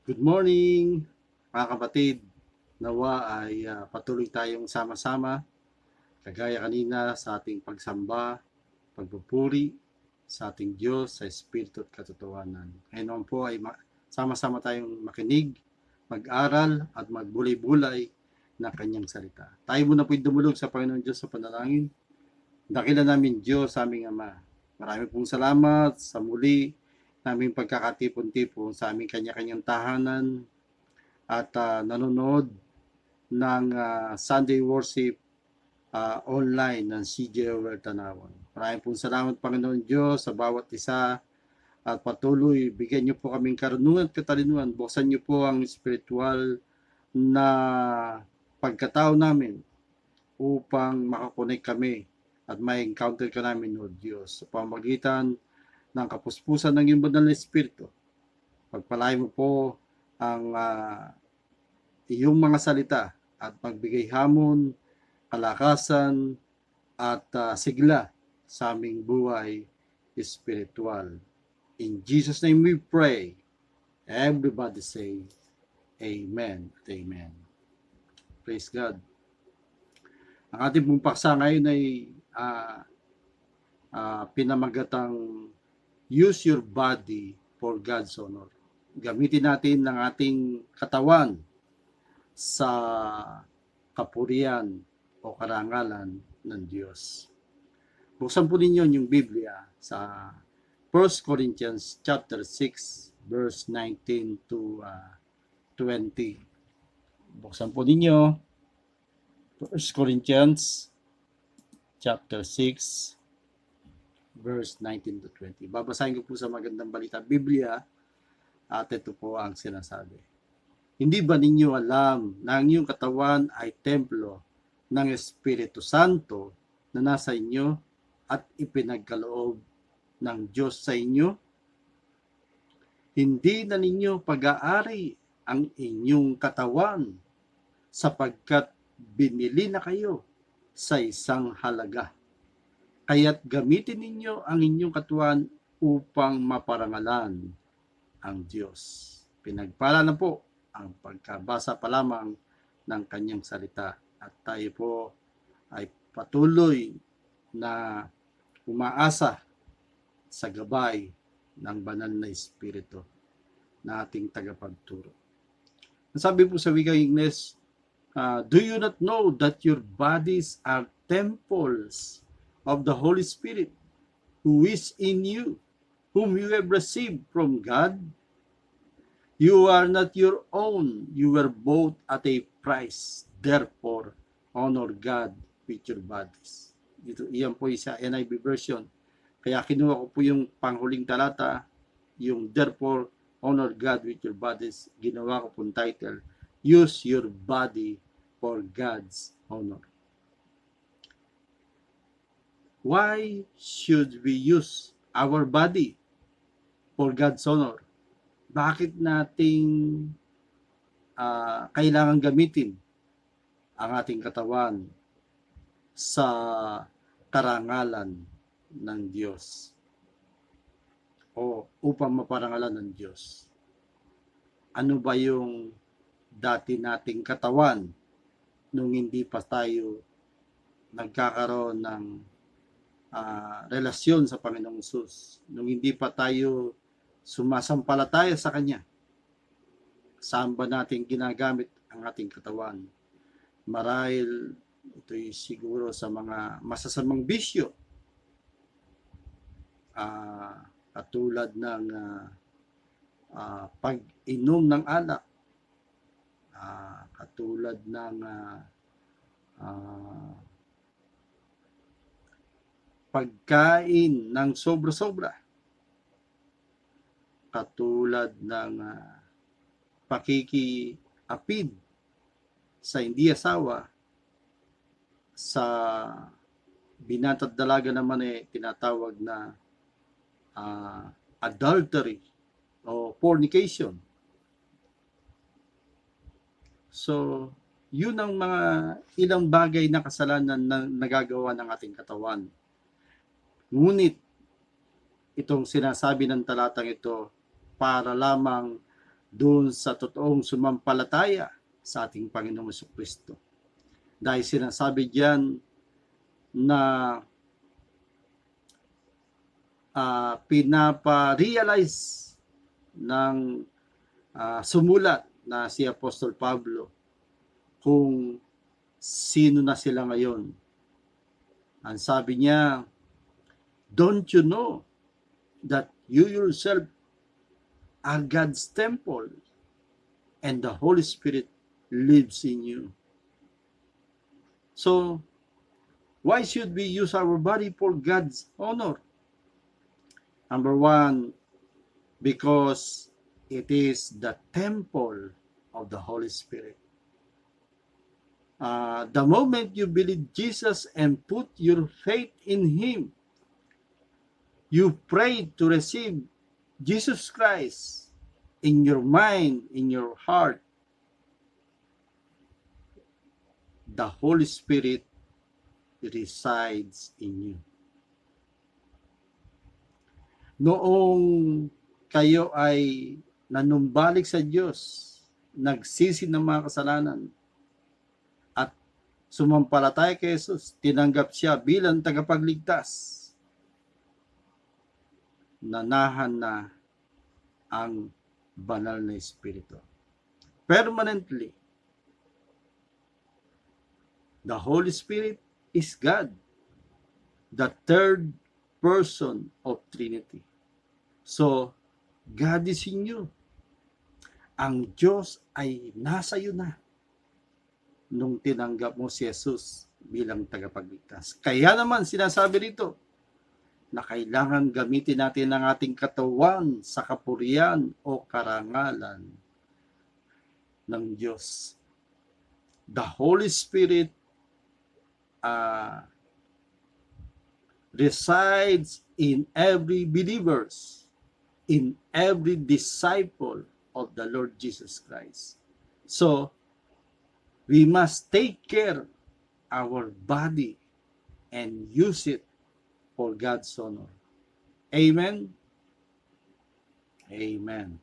Good morning, mga kapatid. Nawa ay patuloy tayong sama-sama, kagaya kanina sa ating pagsamba, pagpupuri sa ating Diyos sa Espiritu at katotohanan. Ngayon naman po ay sama-sama tayong makinig, mag-aral at magbulay-bulay na kanyang salita. Tayo muna po'y dumulog sa Panginoon Diyos sa panalangin. Dakilan namin Diyos, aming Ama. Marami pong salamat sa muli naming pagkakatipon-tipon sa aming kanya-kanyang tahanan at nanonood ng Sunday worship online ng CJ Over Tanawan. Maraming pong salamat Panginoon Diyos sa bawat isa at patuloy bigyan niyo po kaming karunungan at katalinuhan. Buksan niyo po ang spiritual na pagkatao namin upang makakonek kami at may encounter ka namin, Lord Diyos, sa pamagitan ng kapuspusan ng iyong banal na Espiritu. Pagpalain mo po ang iyong mga salita at magbigay hamon, kalakasan at sigla sa aming buhay espiritual. In Jesus' name we pray. Everybody say Amen at Amen. Praise God. Ang ating pong paksa ngayon ay pinamagatang use your body for God's honor. Gamitin natin ng ating katawan sa kapurihan o karangalan ng Diyos. Buksan po ninyo yung Biblia sa 1 Corinthians chapter 6 verse 19 to 20. Buksan po ninyo 1 Corinthians chapter 6 verse 19 to 20. Babasahin ko po sa magandang balita Biblia at ito po ang sinasabi. Hindi ba ninyo alam na ang iyong katawan ay templo ng Espiritu Santo na nasa inyo at ipinagkaloob ng Diyos sa inyo? Hindi na ninyo pag-aari ang inyong katawan sapagkat binili na kayo sa isang halaga. Kaya't gamitin ninyo ang inyong katawan upang maparangalan ang Diyos. Pinagpala na po ang pagkabasa pa lamang ng kanyang salita at tayo po ay patuloy na umaasa sa gabay ng banal na Espiritu na ating tagapagturo. Sabi po sa wikang Ingles, do you not know that your bodies are temples of the Holy Spirit who is in you, whom you have received from God? You are not your own. You were bought at a price. Therefore, honor God with your bodies. Iyan po isa NIV version. Kaya kinuha ko po yung panghuling talata, yung therefore, honor God with your bodies. Ginawa ko pong title, use your body for God's honor. Why should we use our body for God's honor? Bakit nating kailangan gamitin ang ating katawan sa karangalan ng Diyos o upang maparangalan ng Diyos? Ano ba yung dati nating katawan nung hindi pa tayo nagkakaroon ng relasyon sa Panginoong Hesus, nung hindi pa tayo sumasampalataya sa Kanya? Saan ba natin ginagamit ang ating katawan? Marahil ito'y siguro sa mga masasamang bisyo, katulad ng pag-inom ng alak, katulad ng pagkain ng sobra-sobra, katulad ng pakikiapid sa hindi asawa, sa binat at dalaga naman tinatawag na adultery o fornication. So, yun ang mga ilang bagay na kasalanan na nagagawa ng ating katawan. Ngunit itong sinasabi ng talatang ito para lamang doon sa totoong sumampalataya sa ating Panginoong Jesucristo. Dahil sinasabi diyan na pinapa-realize ng sumulat na si Apostol Pablo kung sino na sila ngayon. Ang sabi niya, don't you know that you yourself are God's temple and the Holy Spirit lives in you? So, why should we use our body for God's honor? Number one, because it is the temple of the Holy Spirit. The moment you believe Jesus and put your faith in Him, you pray to receive Jesus Christ in your mind, in your heart. The Holy Spirit resides in you. Noong kayo ay nanumbalik sa Diyos, nagsisi ng mga kasalanan, at sumampalataya kay Jesus, tinanggap siya bilang tagapagligtas, nanahan na ang banal na Espiritu. Permanently, the Holy Spirit is God, the third person of Trinity. So, God is in you. Ang Diyos ay nasa iyo na nung tinanggap mo si Jesus bilang tagapagligtas. Kaya naman sinasabi dito na kailangan gamitin natin ang ating katawan sa kapurihan o karangalan ng Diyos. The Holy Spirit resides in every believers, in every disciple of the Lord Jesus Christ. So, we must take care our body and use it for God's honor. Amen? Amen.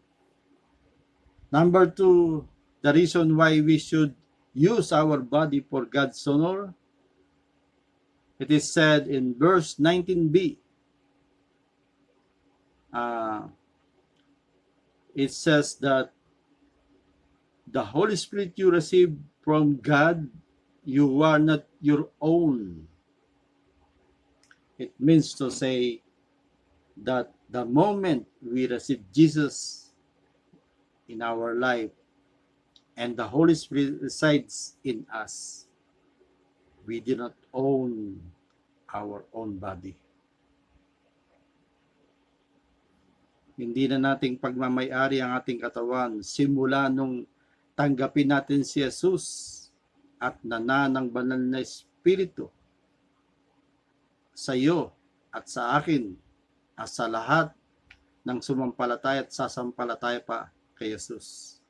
Number two, the reason why we should use our body for God's honor, it is said in verse 19b, it says that the Holy Spirit you receive from God, you are not your own. It means to say that the moment we receive Jesus in our life and the Holy Spirit resides in us, we do not own our own body. Hindi na nating pagmamayari ang ating katawan simula nung tanggapin natin si Jesus at nananang banal na Espiritu sa iyo at sa akin at sa lahat ng sumampalataya at sasampalataya pa kay Jesus.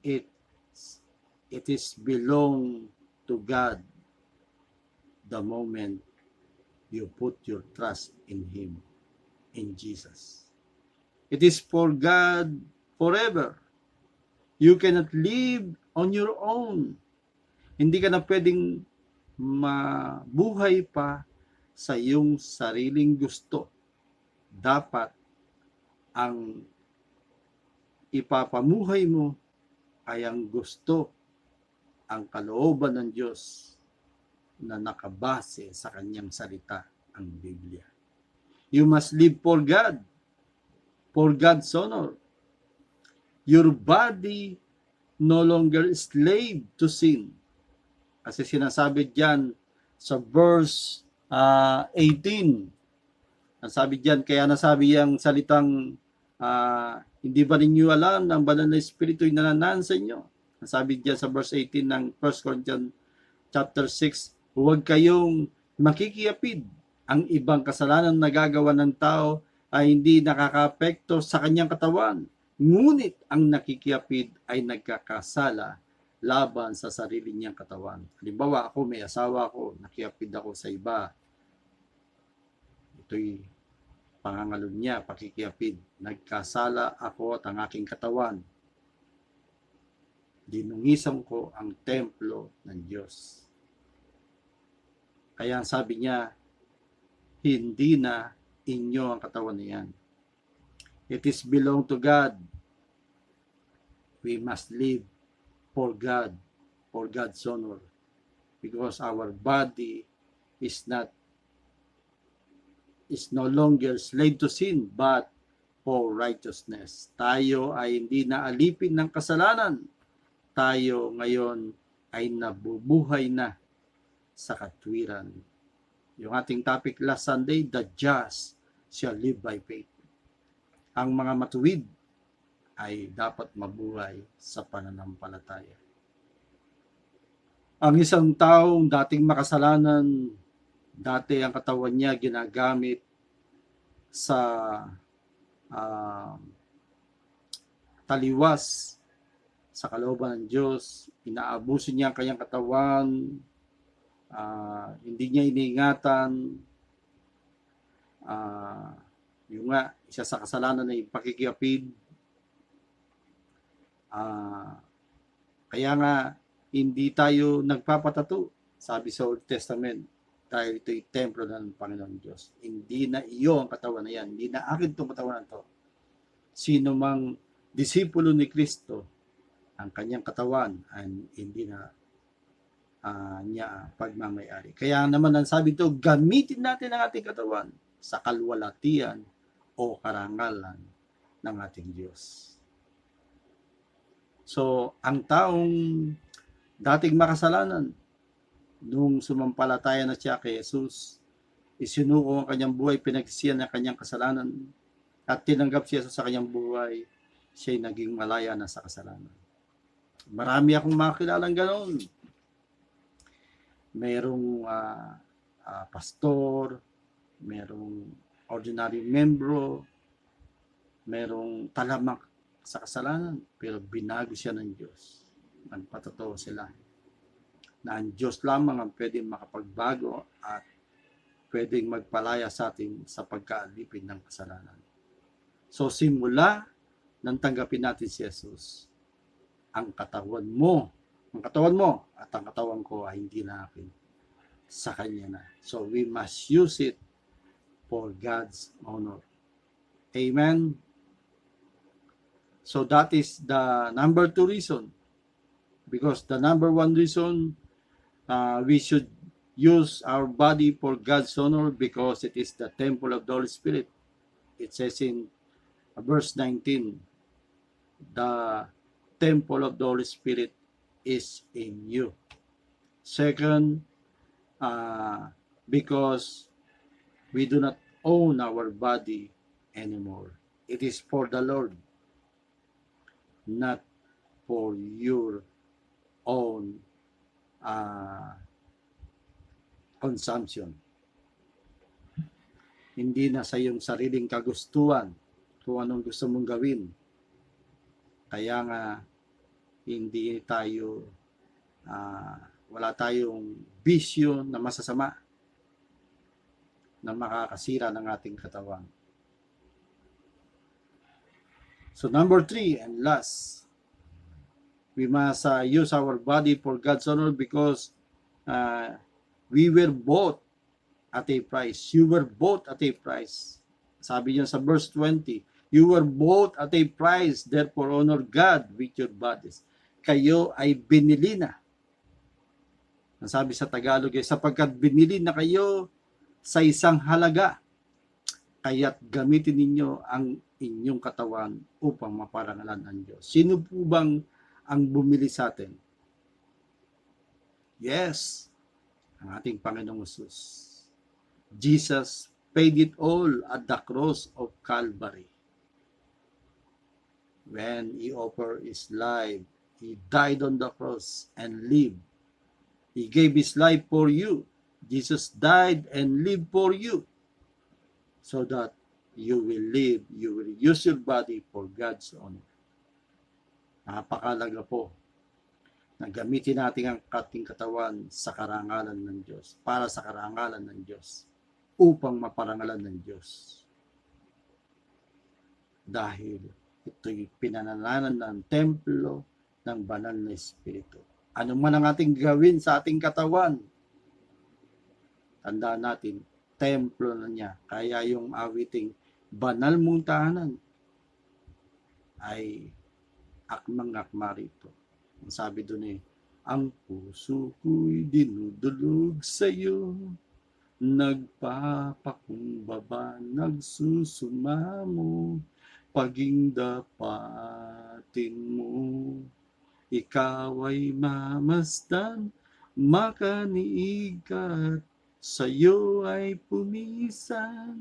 It is belong to God the moment you put your trust in Him, in Jesus. It is for God forever. You cannot live on your own. Hindi ka na pwedeng mabuhay pa sa iyong sariling gusto. Dapat ang ipapamuhay mo ay ang gusto, ang kalooban ng Diyos na nakabase sa kanyang salita, ang Biblia. You must live for God, for God's honor. Your body no longer slave to sin. Kasi sinasabi diyan sa verse 18, nasabi diyan, kaya nasabi yung salitang hindi ba ninyo alam na ang banal na Espiritu ay nananahan sa inyo? Nasabi diyan sa verse 18 ng 1 Corinthians chapter 6, huwag kayong makikiapid. Ang ibang kasalanan na gagawa ng tao ay hindi nakakaapekto sa kanyang katawan. Ngunit ang nakikiapid ay nagkakasala laban sa sarili niyang katawan. Halimbawa, ako may asawa ko, nakiapid ako sa iba. Ito'y pangangalun niya, pakikiapid. Nagkasala ako at ang aking katawan. Dinungisan ko ang templo ng Diyos. Kaya sabi niya, hindi na inyo ang katawan niyan. It is belong to God. We must live for God, for God's honor. Because our body is no longer slave to sin, but for righteousness. Tayo ay hindi na alipin ng kasalanan. Tayo ngayon ay nabubuhay na sa katwiran. Yung ating topic last Sunday, the just shall live by faith. Ang mga matuwid ay dapat mabuhay sa pananampalataya. Ang isang taong dating makasalanan, dati ang katawan niya ginagamit sa taliwas sa kalooban ng Diyos, inaabuso niya ang kanyang katawan, hindi niya iniingatan, yung nga, isa sa kasalanan ay pakikiapid. Kaya nga, hindi tayo nagpapatato, sabi sa Old Testament, dahil ito'y templo ng Panginoon Diyos. Hindi na iyo ang katawan na yan, hindi na akin itong katawan na ito. Sino mang disipulo ni Kristo, ang kanyang katawan ay hindi na niya pagmamayari. Kaya naman ang sabi ito, gamitin natin ang ating katawan sa kalwalatian o karangalan ng ating Diyos. So, ang taong dating makasalanan, nung sumampalataya na siya kay Jesus, isinuko ang kanyang buhay, pinagsisihan ang kanyang kasalanan, at tinanggap siya sa kanyang buhay, siya'y naging malaya na sa kasalanan. Marami akong makilalang ganoon. Merong pastor, merong ordinary membro, merong talamak sa kasalanan, pero binago siya ng Diyos. Nagpatotoo sila na ang Diyos lamang ang pwedeng makapagbago at pwedeng magpalaya sa atin sa pagkaalipin ng kasalanan. So simula nang tanggapin natin si Jesus, ang katawan mo at ang katawan ko ay hindi na akin, sa Kanya na. So we must use it for God's honor. Amen? So that is the number 2 reason. Because the number 1 reason, we should use our body for God's honor because it is the temple of the Holy Spirit. It says in verse 19, the temple of the Holy Spirit is in you. Second, because we do not own our body anymore. It is for the Lord, not for your own consumption. Hindi na sa iyong sariling kagustuhan kung anong gusto mong gawin. Kaya nga hindi tayo wala tayong bisyo na masasama na makakasira ng ating katawan. So number 3 and last, we must use our body for God's honor because we were bought at a price. You were bought at a price. Sabi niya sa verse 20, you were bought at a price, therefore honor God with your bodies. Kayo ay binili na. Ang sabi sa Tagalog ay, sapagkat binili na kayo sa isang halaga, kaya't gamitin ninyo ang inyong katawan upang maparangalan ang Diyos. Sino po bang ang bumili sa atin? Yes, ang ating Panginoong Jesus. Jesus paid it all at the cross of Calvary. When He offered His life, He died on the cross and lived. He gave His life for you. Jesus died and lived for you so that you will live, you will use your body for God's honor. Napakalaga po na gamitin natin ang ating katawan sa karangalan ng Diyos, para sa karangalan ng Diyos, upang maparangalan ng Diyos. dahil ito'y pinanananan ng templo ng banal na Espiritu. Ano man ang ating gawin sa ating katawan, tandaan natin, templo na niya. Kaya yung awiting banal mong tahanan ay akmang-akma rito. Ang sabi doon ang puso ko'y dinudulog sa'yo, nagpapakumbaba, nagsusumamo, paging dapatin mo. Ikaw ay mamasdan, makaniig ka, sa'yo ay pumisan.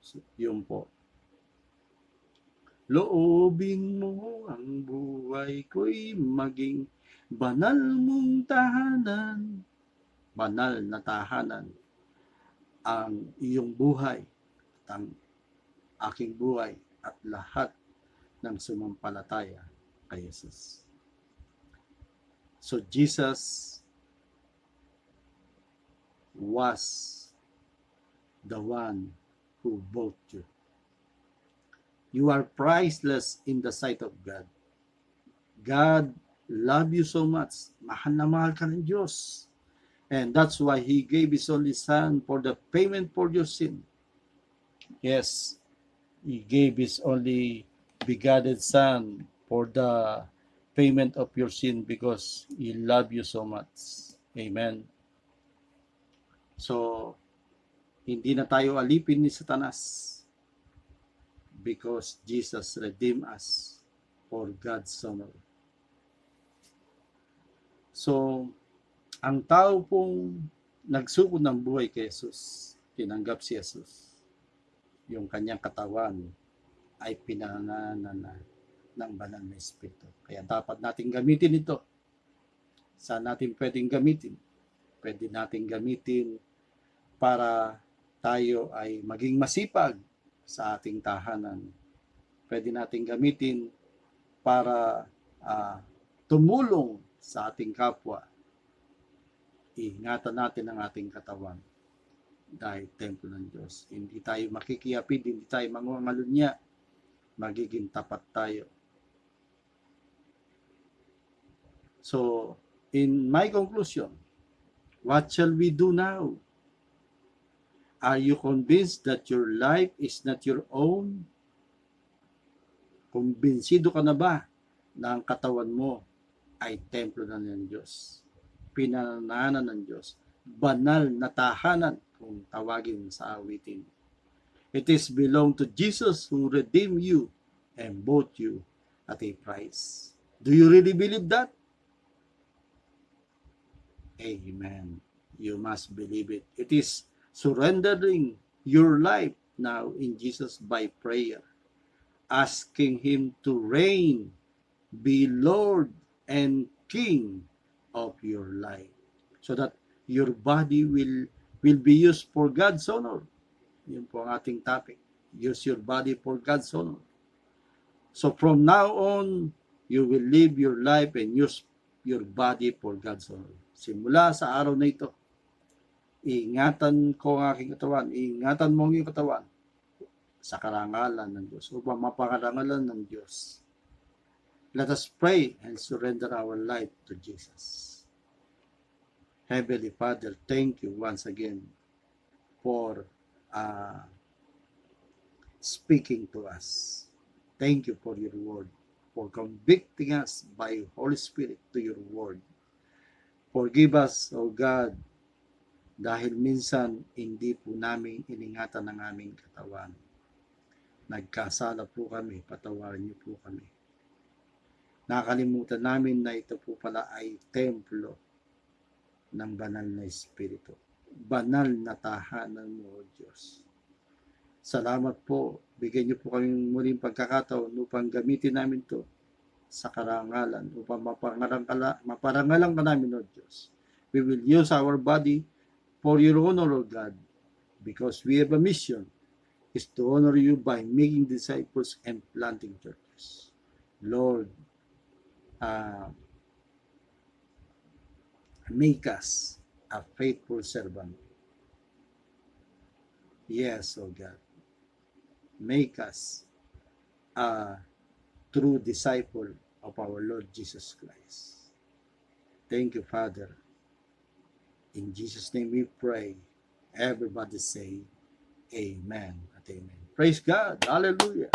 So, yun po. Loobin mo ang buhay ko'y maging banal mong tahanan, banal na tahanan, ang iyong buhay, at ang aking buhay, at lahat ng sumampalataya kay Jesus. So Jesus was the one who bought you. You are priceless in the sight of God. God love you so much. Mahal na mahal ka ng Diyos. And that's why He gave His only Son for the payment for your sin. Yes, He gave His only begotten Son for the payment of your sin because He loved you so much. Amen. So, hindi na tayo alipin ni Satanas because Jesus redeemed us for God's honor. So, ang tao pong nagsukod ng buhay kay Jesus, tinanggap si Jesus, yung kanyang katawan ay pinanananan ng banal na Espiritu. Kaya dapat natin gamitin ito. Saan natin pwedeng gamitin? Pwede natin gamitin para tayo ay maging masipag sa ating tahanan. Pwede natin gamitin para tumulong sa ating kapwa. Iingatan natin ang ating katawan dahil templo ng Diyos. Hindi tayo makikiyapid, hindi tayo mangungalunya, magiging tapat tayo. So, in my conclusion, what shall we do now? Are you convinced that your life is not your own? Kumbinsido ka na ba na ang katawan mo ay templo na ng Diyos? Pinanananan ng Diyos. Banal na tahanan kung tawagin sa awitin. It is belong to Jesus who redeemed you and bought you at a price. Do you really believe that? Amen. You must believe it. It is surrendering your life now in Jesus by prayer, asking Him to reign, be Lord and King of your life, so that your body will be used for God's honor. Yun po ang ating topic. Use your body for God's honor. So from now on, you will live your life and use your body for God's honor. Simula sa araw na ito, iingatan ko ang aking katawan, iingatan mo ang iyong katawan sa karangalan ng Diyos, upang mapangarangalan ng Diyos. Let us pray and surrender our life to Jesus. Heavenly Father, thank you once again for speaking to us. Thank you for your word, for convicting us by Holy Spirit to your word. Forgive us, O God, dahil minsan hindi po namin iningatan ang aming katawan. Nagkasala po kami, patawarin niyo po kami. Nakalimutan namin na ito po pala ay templo ng banal na Espiritu. Banal na tahanan mo, O Diyos. Salamat po. Bigyan niyo po kaming muling pagkakataon upang gamitin namin ito sa karangalan, upang maparangalan ka namin, O Diyos. We will use our body for your honor, O God, because we have a mission, is to honor you by making disciples and planting churches. Lord, make us a faithful servant Yes, oh God. Make us a true disciple of our Lord Jesus Christ. Thank you, Father. In Jesus' name we pray. Everybody say, Amen at Amen. Praise God. Hallelujah.